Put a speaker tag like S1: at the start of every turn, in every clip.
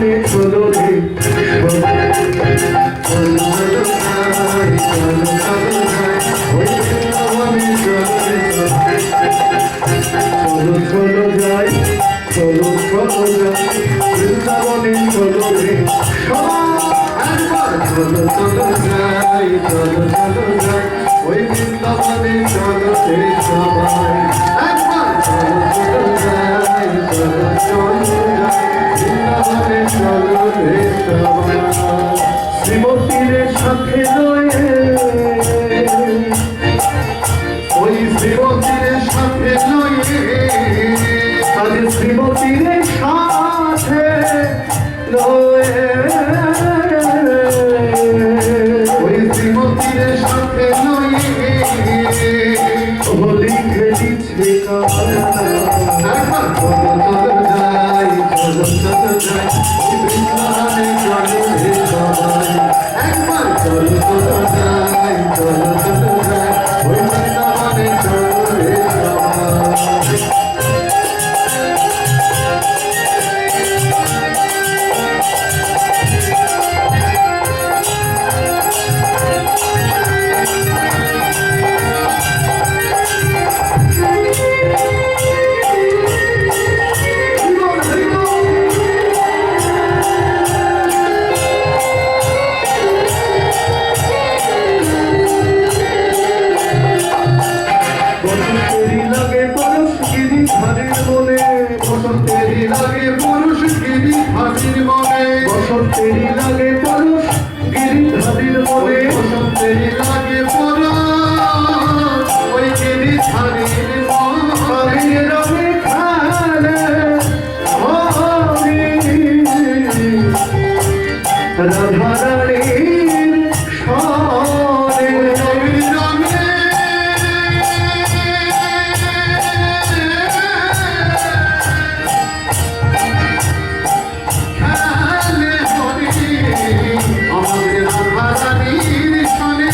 S1: বৃন্দাবনে চলো রে চলো চলো যাই চলো চলো যাই বৃন্দাবনে চলো রে চলো চলো যাই চলো চলো যাই ওই বৃন্দাবনে চলো রে সবাই চলো চলো যাই চলো চলো যাই বৃন্দাবনে চলো রে সবাই শ্রীমতীর সাথে রয়ে ওই শ্রীমতীর সাথে রয়ে আজ শ্রীমতীর সাথে রয়ে ওই শ্রীমতীর সাথে রয়ে লিখে দিচ্ছে চলো চলো যাই বৃন্দাবনে চলো রে সবাই একবার চলো চলো যাই চলো চলো যাই ওই বৃন্দাবনে চলো রে সবাই বসন্তেরই লাগে পরশ গিরিধারীর মনে বসন্তেরই লাগে পরশ ওই গিরিধারীর মনে রবে খালে রাধারানীর সনে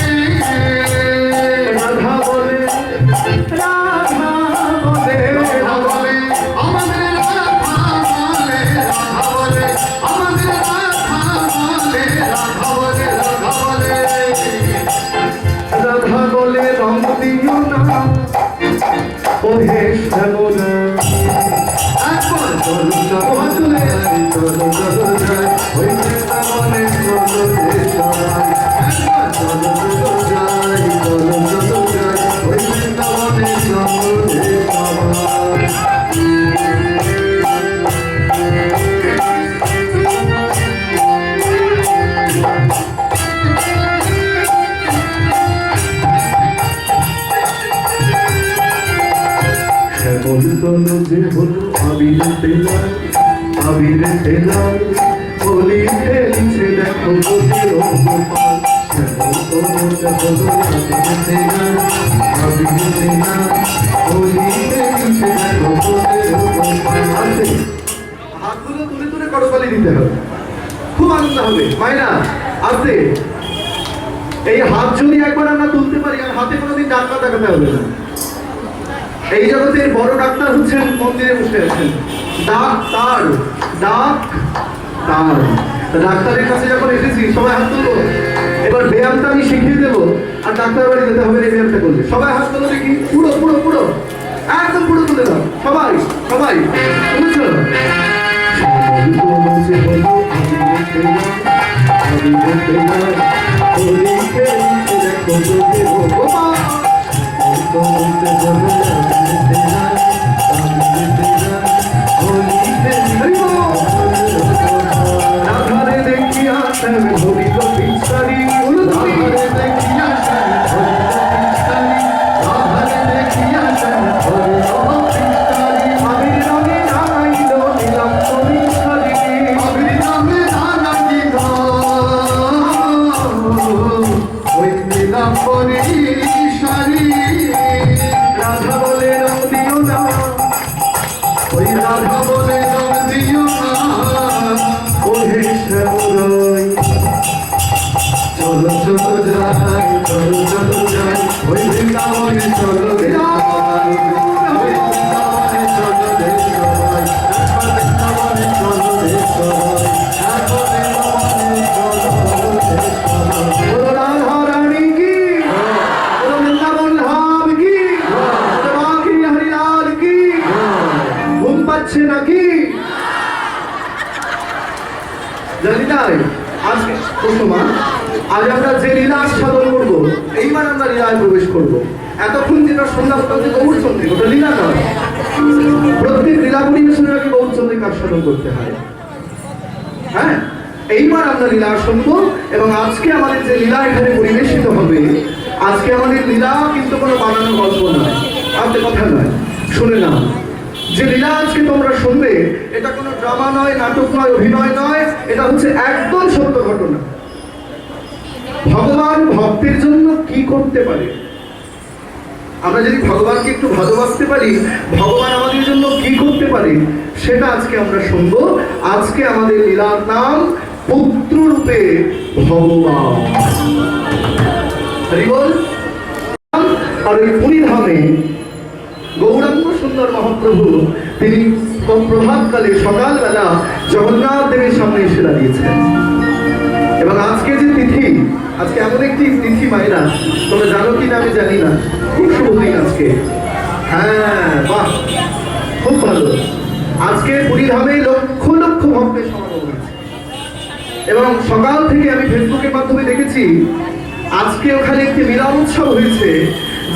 S1: ওহে শ্যামলা একবার চলো চলো যাই চলো চলো যাই ওই বৃন্দাবনে চলো রে সবাই একবার চলো চলো যাই চলো চলো যাই ওই বৃন্দাবনে চলো রে সবাই বলতলো যে হলো আবিরে তেলাল বলি ফেলছে দেখো বলি গোপাল বলতলো যে হলো আবিরে তেলাল বলি ফেলছে দেখো বলি গোপাল আছে হাতগুলো তুলে তুলে করতালি দিতে হবে খুব আনন্দ হবে মাইনা আছে এই হাত যদি একবার আমরা তুলতে পারি আর হাতে কোনোদিন ডাক্তার দেখাতে হবে না এই জগতের বড় ডাক্তার হচ্ছেন মন্দিরে বসে আছেন ডাক্তার ডাক্তারের কাছে যখন এসেছি সবাই হাত তুলবো এবার ব্যায়ামটা আমি শিখিয়ে দেবো আর ডাক্তার বাড়ি যেতে হবে এই ব্যায়ামটা করলে সবাই হাত তুলো দেখি পুরো পুরো পুরো একদম পুরো তুলে দাও সবাই সবাই বুঝছো बोलो राधा रानी की, बोलो वृंदावन धाम की, बोलो बांके हरिलाल की। घुम पाচ্ছে নাকি? জানি না আজকে কুসুমা, আজ আমরা যে লীলা আস্বাদন করবো, এইবার আমরা লীলায় প্রবেশ করবো। এতক্ষণ যেটা শুনলাম ওটা হচ্ছে গৌরচন্দ্রিক, ওটা লীলা নয়। প্রত্যেক লীলা পরিবেশনের আগে গৌরচন্দ্রিক আস্বাদন করতে হয়। হ্যাঁ, এইবার আমরা লীলা শুনবো এবং আজকে আমাদের যে লীলা এখানে পরিবেশিত হবে, আজকে আমাদের লীলা কিন্তু কোনো বানানো গল্প নয়, আমাদের কথা নয়। শুনে নাও, যে লীলা আজকে তোমরা শুনবে এটা কোনো ড্রামা নয়, নাটক নয়, অভিনয় নয়, এটা হচ্ছে একদম সত্য ঘটনা। ভগবান ভক্তের জন্য কি করতে পারে, আমরা যদি ভগবানকে একটু ভালোবাসতে পারি, ভগবান আমাদের জন্য কি করতে পারে, সেটা আজকে আমরা শুনবো। আজকে আমাদের লীলার নাম পুত্র রূপে ভগবান। হরি বল। আর ওই পুরীধামে গৌরাঙ্গ সুন্দর মহাপ্রভু তিনি প্রভাতকালে সকালবেলা জগন্নাথ দেবের সামনে এসে দাঁড়িয়েছেন। এবং আজকে যে তিথি, আজকে এমন একটি তিথি মায়েরা, তোমরা জানো কি না আমি জানি না, খুব শুভ দিন আজকে। হ্যাঁ, বাহ, খুব ভালো। আজকে পুরীধামে লক্ষ লক্ষ ভক্তের সমাগম হয়েছে এবং সকাল থেকে আমি ফেসবুকের মাধ্যমে দেখেছি আজকে ওখানে একটি মিলন উৎসব হয়েছে,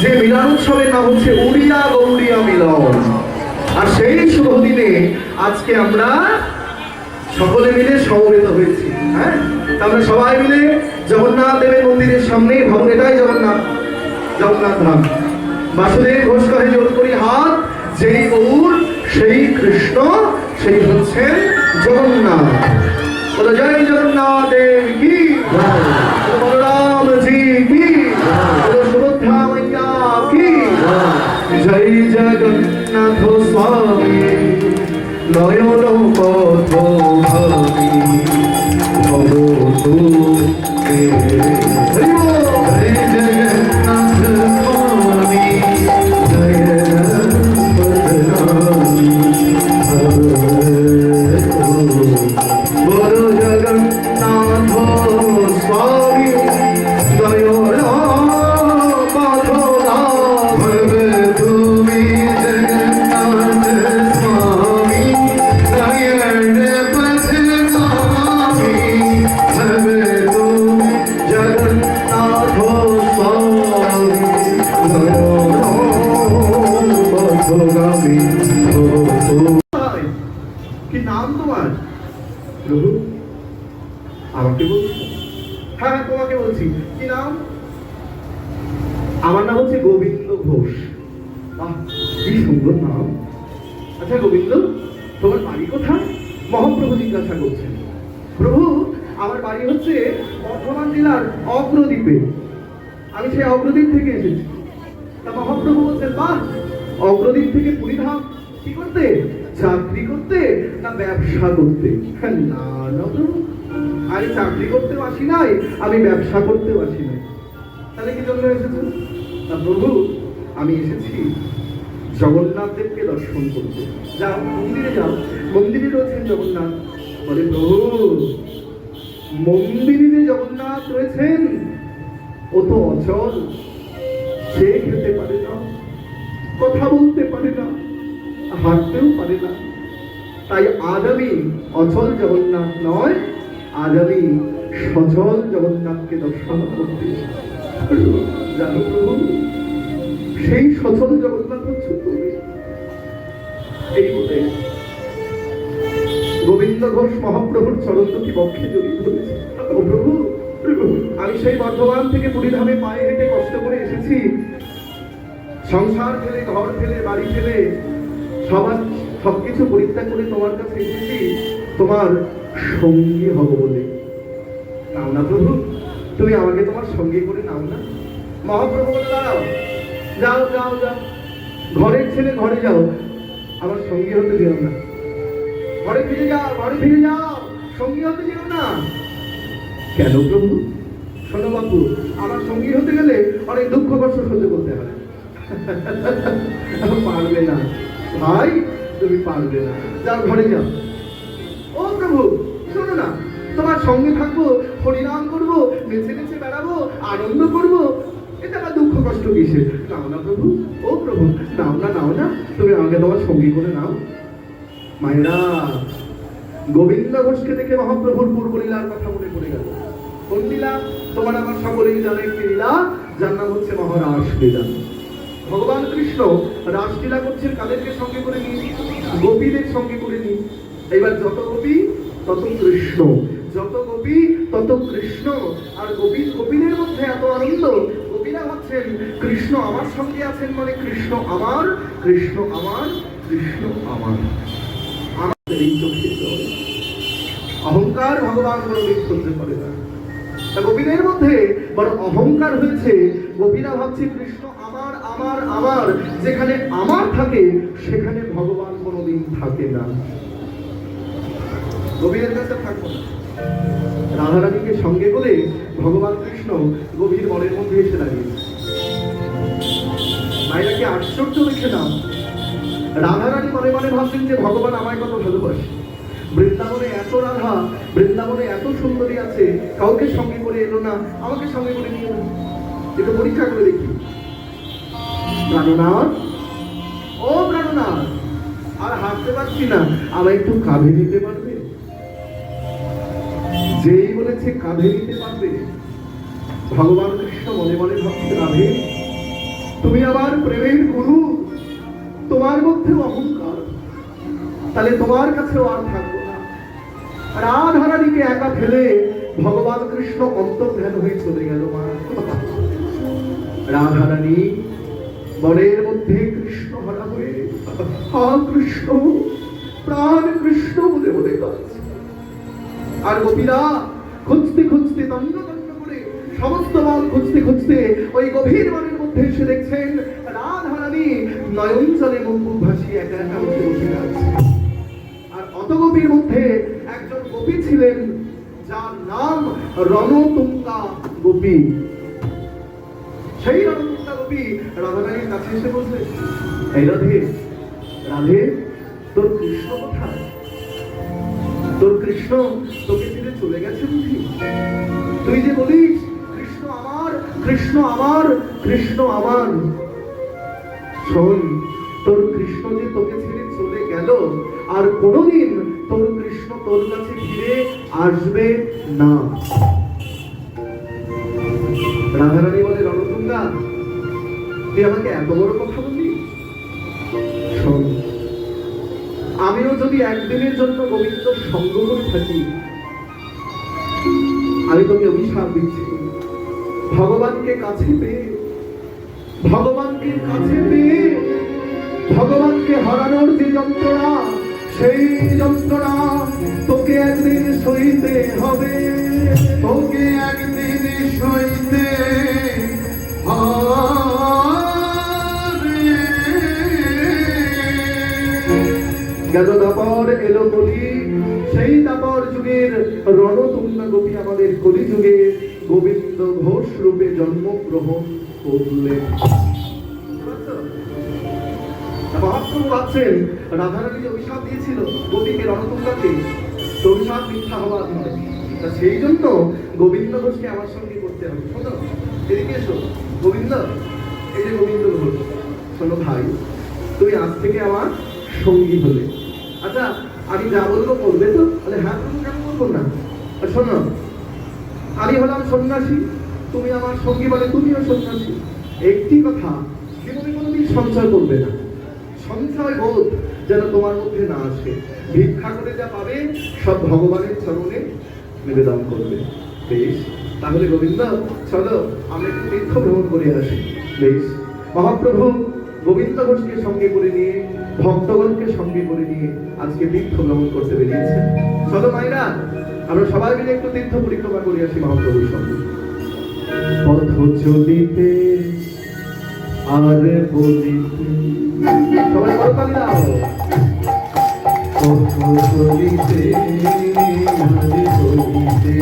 S1: যে মিলন উৎসবের নাম হচ্ছে উড়িয়া গৌড়িয়া মিলন। আর সেই শুভ দিনে আজকে আমরা সকলে মিলে সমবেত হয়েছি। হ্যাঁ, আমরা সবাই মিলে জগন্নাথ দেবের মন্দিরের সামনে ভাবুন, এটাই জগন্নাথ, জগন্নাথ ধাম। বাসুদেব ঘোষ কহে জোর করি হাত, যেই গৌর সেই কৃষ্ণ, সেই হচ্ছেন জগন্নাথ। বলো জয় জগন্নাথ দেব কি, বলরাম জি কি, সুভদ্রা মাইয়া কি, জয় জগন্নাথ স্বামী নয়ন পথ ভাবি ভবতু জয় জগন্নাথ স্বামী জয় পথনামী বলো জগন্নাথ স্বামী নয়ন পথ ভাবে তুমি জগন্নাথ স্বামী নয়ন পথনামী ভাবে তুমি জগন্নাথ স্বামী নয়ন পথগামী। কি নাম তোমার? প্রভু, আমাকে বলছি? হ্যাঁ, তোমাকে বলছি। কি নাম? আমার নাম হচ্ছে গোবিন্দ ঘোষ। কি সুন্দর নাম। আচ্ছা গোবিন্দ, তোমার বাড়ি কোথায়? মহাপ্রভু জিজ্ঞাসা করছেন। প্রভু, আমার বাড়ি হচ্ছে বর্ধমান জেলার অগ্রদ্বীপে, আমি সেই অগ্রদ্বীপ থেকে এসেছি। তা মহাপ্রভু বলছেন, বাহ, অগ্রদ্বীপ থেকে পুরীধাম কি করতে? চাকরি করতে না ব্যবসা করতে? না না প্রভু, আমি চাকরি করতে আসি নাই, আমি ব্যবসা করতে আসি নাই। তাহলে কি জন্য এসেছেন? না প্রভু, আমি এসেছি জগন্নাথ দেবকে দর্শন করতে। যাও মন্দিরে যাও, মন্দিরে রয়েছেন জগন্নাথ। বলে প্রভু, মন্দিরে যে জগন্নাথ রয়েছেন ও তো অচল, সে খেতে পারে না, কথা বলতে পারে না, হাঁটতেও পারে না। তাই আজ আমি অচল জগন্নাথ নয়, আজ আমি সচল জগন্নাথকে দর্শন করতে। জানো প্রভু, সেই সচল জগন্নাথ হচ্ছে তুমি। এই বলে গোবিন্দ ঘোষ মহাপ্রভুর চরণ দুটি বক্ষে জড়িয়ে ধরেছে। ও প্রভু, আমি সেই বর্ধমান থেকে পুরীধামে পায়ে হেঁটে কষ্ট করে এসেছি, সংসার ফেলে, ঘর ফেলে, বাড়ি ফেলে, সবকিছু পরিত্যাগ করে তোমার কাছে এসেছি তোমার সঙ্গী হব বলে। নাও না প্রভু, তুমি আমাকে তোমার সঙ্গী করে নাও না। মহাপ্রভু বলে, দাঁড়াও, যাও যাও যাও, ঘরের ছেলে ঘরে যাও, আমার সঙ্গী হতে দিও না। ঘরে ফিরে যাও, ঘরে ফিরে যাও, সঙ্গী হতে দিও না। কেন প্রভু? শোনো বাপু, আমার সঙ্গী হতে গেলে অনেক দুঃখ কষ্ট সহ্য করতে হয়। পারবে না ভাই, তুমি পারবে না, যাও ঘরে যাও। ও প্রভু, শোনো না, তোমার সঙ্গে থাকবো, হরিনাম করবো, নেচে নেচে বেড়াবো, আনন্দ করবো, এটা আমার দুঃখ কষ্ট কিসে? নাও না প্রভু, ও প্রভু, নাও না, তুমি আমাকে তোমার সঙ্গী করে নাও। মায়েরা, গোবিন্দ ঘোষকে দেখে মহাপ্রভুর পূর্ব লীলার কথা মনে পড়ে গেল। কোন লীলা? তোমার আমার সকলেই জানে একটি লীলা, যার নাম হচ্ছে মহারাস লীলা। ভগবান কৃষ্ণ রাসলীলা করছেন কাদেরকে সঙ্গে করে নিয়ে? গোপীদের সঙ্গে করে নিয়ে। এইবার যত গোপী তত কৃষ্ণ, যত গোপী তত কৃষ্ণ। আর গোপীদের মধ্যে এত আনন্দ, গোপীরা ভাবছেন কৃষ্ণ আমার সঙ্গে আছেন মানে কৃষ্ণ আমার, কৃষ্ণ আমার, কৃষ্ণ আমার। আমাদের এই চোখে অহংকার ভগবান কোনদিন সহ্য করে না। গোপীদের মধ্যে বড় অহংকার হয়েছে। গোপীরা ভাবছে কৃষ্ণ আমার আমার আমার, যেখানে আমার থাকে সেখানে ভগবান কোনোদিন থাকে না। গোপীদের কাছে থাকবো না। রাধারানীকে সঙ্গে করে ভগবান কৃষ্ণ গভীর বনের মধ্যে এসে দাঁড়িয়েছে। মায়েরাকে আশ্চর্য দেখে না, রাধারানী মনে মনে ভাবছেন যে ভগবান আমায় কত ভালোবাসে। বৃন্দাবনে এত রাধা, বৃন্দাবনে এত সুন্দরী আছে, কাউকে সঙ্গে করে এলো না, আমাকে সঙ্গে করে নিয়ে এলো। এটা পরীক্ষা করে দেখি। প্রাণনাথ, ও প্রাণনাথ, আর হাসতে পারছি না, আমায় একটু কাঁধে নিতে পারবে? যেই বলেছে কাঁধে নিতে পারবে, ভগবান কৃষ্ণ মনে মনে ভাবছে রাধে তুমি আবার প্রেমের গুরু, তোমার মধ্যে অহংকার, তাহলে তোমার কাছেও আর থাকবো না। রাধারানীকে একা ফেলে ভগবান কৃষ্ণ অন্তর্ধান হয়ে চলে গেল। মা রাধারানী বনের মধ্যে কৃষ্ণ হারা হয়ে হা কৃষ্ণ, প্রাণ কৃষ্ণ বলে বলে কাঁদছে। আর গোপীরা খুঁজতে খুঁজতে দণ্ড দণ্ড করে সমস্ত বন খুঁজতে খুঁজতে ওই গভীর বনের মধ্যে এসে দেখছেন রাধারানী নয়ন জলে মুখ ভাসিয়ে একা একা বসে বসে আছে। আর অত গোপীর মধ্যে একজন গোপী ছিলেন যার নাম রণতুঙ্গা গোপী। সেই রণতুঙ্গা গোপী রাধারানীর কাছে এসে বলছে, এই রাধে, রাধে তোর কৃষ্ণ কোথায়? তোর কৃষ্ণ তোকে ছেড়ে চলে গেছে বুঝি? তুই যে বলিস কৃষ্ণ আমার, কৃষ্ণ আমার, কৃষ্ণ আমার, শোন, তোর কৃষ্ণ যে তোকে ছেড়ে চলে গেল, আর কোনোদিন তোর কৃষ্ণ তোর কাছে ফিরে আসবে না। রাধারানী বলে, রণতুঙ্গা, তুই আমাকে এত বড় কথা বললি? শোন, আমিও যদি একদিনের জন্য গোবিন্দ সঙ্গ করে থাকি, আমি তোকে অভিশাপ দিচ্ছি, ভগবানকে কাছে পেয়ে, ভগবানকে কাছে পেয়ে ভগবানকে হারানোর যে যন্ত্রণা, সেই যন্ত্রণা তোকে একদিন সইতে হবে, তোকে একদিন সইতে গেল দাপর এলো কলি, সেই দাপর যুগের রণতুঙ্গা গোপী আমাদের কলি যুগে গোবিন্দ ঘোষ রূপে জন্মগ্রহণ করলেন। মহাপ্রভু ভাবছেন রাধারানী যে অভিশাপ দিয়েছিল গোপীকে, রণতুঙ্গাকে, অভিশাপ মিথ্যা হওয়ার নয়। তা সেই জন্য গোবিন্দ ঘোষকে আমার সঙ্গে করতে হবে। শোনো, এদিকে এসো গোবিন্দ, এই যে গোবিন্দ ঘোষ, শোনো ভাই, তুমি আজ থেকে আমার সঙ্গী হলে। আচ্ছা, আমি যা বলবো করবে তো? বলে হ্যাঁ প্রভু, কেন বলবো না। আর শোনো, আমি হলাম সন্ন্যাসী, তুমি আমার সঙ্গী, বলে তুমিও সন্ন্যাসী। একটি কথা, জীবনে কোনোদিন সঞ্চয় করবে না, সঞ্চয় বোধ যেন তোমার মধ্যে না আসে। ভিক্ষা করে যা পাবে সব ভগবানের চরণে নিবেদন করবে। বেশ, তাহলে গোবিন্দ চলো আমরা একটু তীর্থ ভ্রমণ করে আসি। বেশ, মহাপ্রভু গোবিন্দ ঘোষকে সঙ্গে করে নিয়ে, ভক্তগণকে সঙ্গে করে নিয়ে আজকে তীর্থ ভ্রমণ করতে বেরিয়েছেন। চলো মায়েরা, আমরা সবাই মিলে একটু তীর্থ পরিক্রমা করে আসি মহাপ্রভুর সঙ্গে। পথ চলিতে আর বলিতে, সবাই করতালি দাও। পথ চলিতে আর বলিতে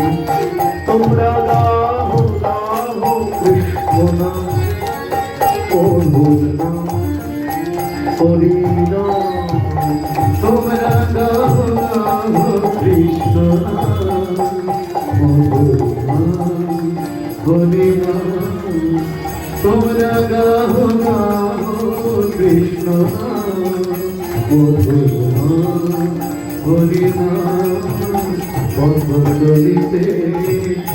S1: তোমরা গাও গাও কৃষ্ণ নাম, তোমরা গাও গাও কৃষ্ণ নাম। হরি নাম তোমরা গাও গাও কৃষ্ণ মধুর নাম হরি নাম পদ্ম চলিতে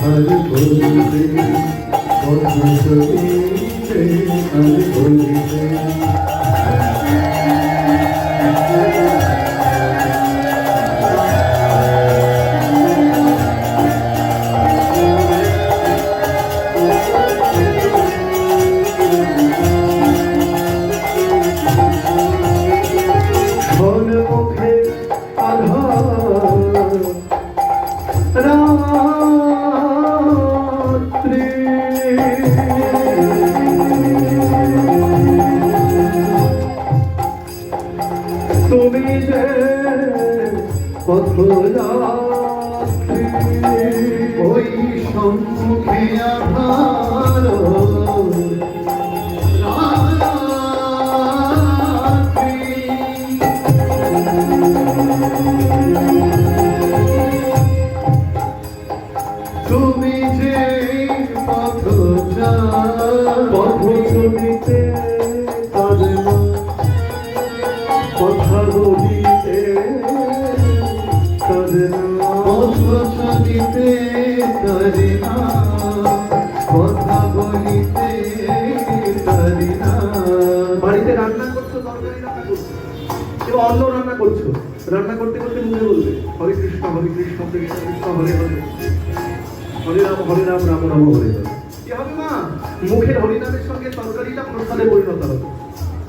S1: আর বলিতে পদ্ম চলিতে আর বলিতে তুমি যে পথযাত্রী ওই সম্মুখে আধার তুমি যে পথ চলিতে পারে না কথা বলিতে পারে না কথা চলিতে পারে না কথা বলিতে পারে না বাড়িতে রান্না করছো তরকারি রান্না করছো কেউ অন্ন রান্না করছো রান্না করতে করতে মুখে বলবে হরে কৃষ্ণ কৃষ্ণ কৃষ্ণ হরে হরে হরে রাম রাম রাম হরে হরে কি হবে মা মুখের হরিনামের সঙ্গে তরকারিটা প্রসাদে পরিণত হবে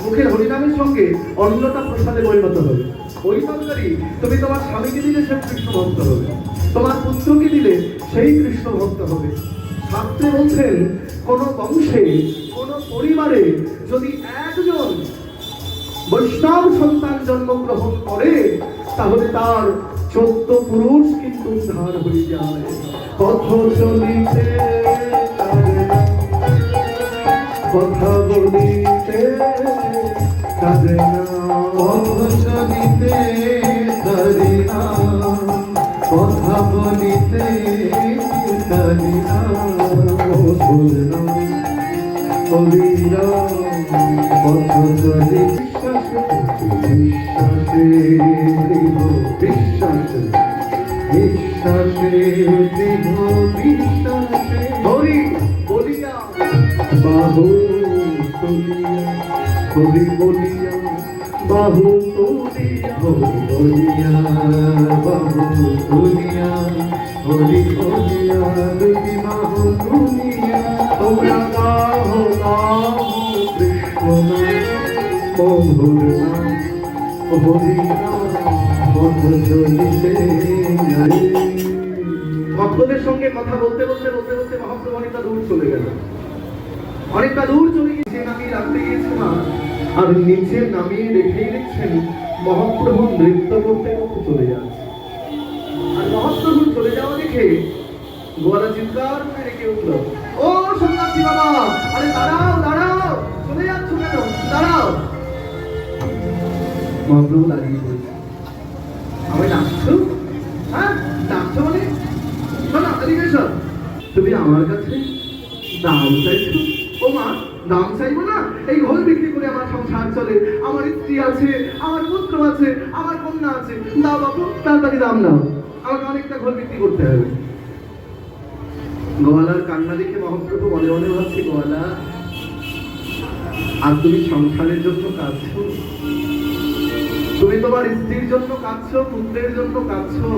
S1: মুখের হরিনামের সঙ্গে অন্নটা প্রসাদে পরিণত হবে ওই তরকারি তুমি তোমার স্বামীকে দিলে সে কৃষ্ণ ভক্ত হবে তোমার পুত্রকে দিলে সেই কৃষ্ণ ভক্ত হবে শাস্ত্রে বলছেন কোন বংশে কোন পরিবারে যদি একজন বৈষ্ণব সন্তান জন্মগ্রহণ করে তাহলে তার 14 পুরুষ কিন্তু উদ্ধার হয়ে যায় পথ চলিতে কথা বলিতে পারে না পথ চলিতে পারে না কথা বলিতে পারে না মধুর নাম হরি নাম পথ চলি বিশ্বাসে বিশ্বাসে বিশ্বাসে বিশ্বাসে হরি বলিয়া বাহু তুলিয়া হরি বলিয়া বাহু তুলিয়া হরি বলিয়া বাহু তুলিয়া হরি বলিয়া দুটি বাহু তুলিয়া তোমরা গাও গাও কৃষ্ণ মধুর নাম হরি নাম পথ চলিতে ভক্তদের সঙ্গে কথা বলতে বলতে বলতে বলতে মহাপ্রভু অনেকটা দূর চলে গেল অনেকটা দূর চলে গিয়ে নামিয়ে রাখতে গিয়েছে মা আর নিচে নামিয়ে রেখেই দেখছেন মহাপ্রভু নৃত্য করতে করতে চলে যাচ্ছে আর মহাপ্রভু চলে যাওয়া দেখে গোয়ালা চিৎকার করে রেখে উঠল ও সন্ন্যাসী বাবা আরে দাঁড়াও দাঁড়াও চলে যাচ্ছ কেন দাঁড়াও মহাপ্রভু দাঁড়িয়ে পড়েছে আমি ডাকছো হ্যাঁ ডাকছো মানে শোনা এদিকেশন তুমি আমার কাছে দাম চাইছো ও মা দাম চাইবো না এই ঘর বিক্রি করে আমার সংসার চলে আমার স্ত্রী আছে আমার পুত্র আছে আমার কন্যা আছে দাও বাবু তাড়াতাড়ি দাম দাও আমাকে অনেকটা ঘর বিক্রি করতে হবে গোয়ালার কান্না দেখে মহাপ্রভু মনে মনে ভাবছে গোয়ালা আর তুমি সংসারের জন্য কাঁদছো তুমি তোমার স্ত্রীর জন্য কাঁদছো পুত্রের জন্য কাঁদছো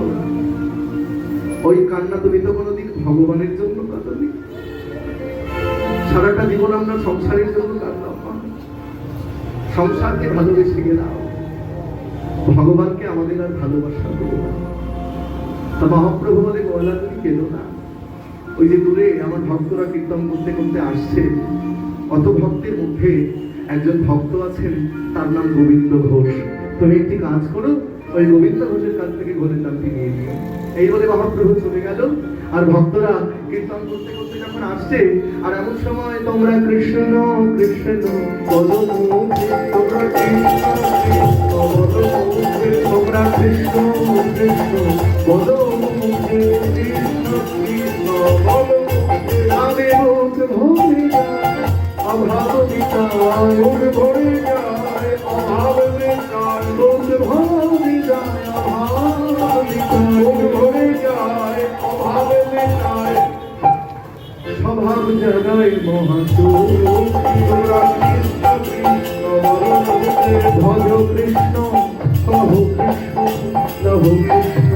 S1: ওই কান্না তুমি তো কোনোদিন ভগবানের জন্য কাঁদনি সারাটা জীবন আমরা সংসারের জন্য কাঁদলাম সংসারকে ভালোবেসে গেলাম ভগবানকে আমাদের আর ভালোবাসা দেবো না তা মহাপ্রভু বলে গোয়ালা তুমি কেঁদো না ওই যে দূরে আমার ভক্তরা কীর্তন করতে করতে আসছে অত ভক্তের মধ্যে একজন ভক্ত আছেন তার নাম গোবিন্দ ঘোষ তুমি একটি কাজ করো ওই গোবিন্দ ঘোষের কাছ থেকে ঘোষের দামটি নিয়ে নিও এই বলে মহাপ্রভু চলে গেল আর ভক্তরা কীর্তন করতে করতে যখন আসছে আর এমন সময় তোমরা কৃষ্ণ কৃষ্ণ পদমুখে তোমরা কৃষ্ণ পদমুখে তোমরা কৃষ্ণ কৃষ্ণ পদমুখে কৃষ্ণ কৃষ্ণ পদমুখে অভাবে বুক ভরে যায় অভাব মিটায় বুক ভরে যায় অভাব মিটায় বুক ভরে যায় অভাব মিটায় বুক ভরে যায় অভাব মিটায় স্বভাব জাগায় মহাসুর কৃষ্ণ কৃষ্ণ ভজ কৃষ্ণ কহ কৃষ্ণ লহ কৃষ্ণ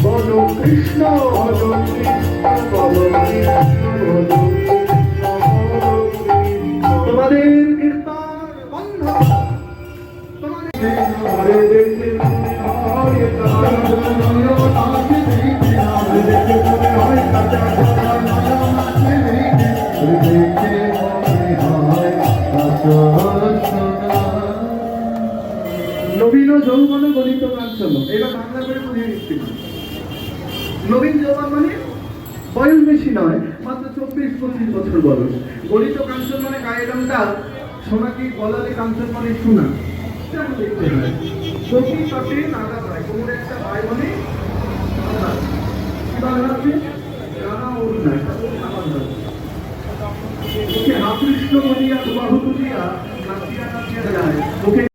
S1: বল কৃষ্ণ ভজ কৃষ্ণ বল কৃষ্ণ তোমাদের কীর্তন বন্ধ তোমাদের হরে দেখে হরে নবীন যৌবন গলিত কাঞ্চন এটা বাংলা করে বুঝিয়ে দিচ্ছি নবীন যৌবন মানে বয়স বেশি নয় মাত্র 24-25 বছর বয়স গলিত কাঞ্চন মানে গায়ে রংটা সোনাকে গলাতে কাঞ্চন মানে সোনা তেমন দেখতে হয় সখী তটে নাগা পায় কোমরে একটা ভাই মানে রানা ওর নাই হাত কৃষ্ণ বলিয়া বাহু তুলিয়া নাচিয়া নাচিয়া যায়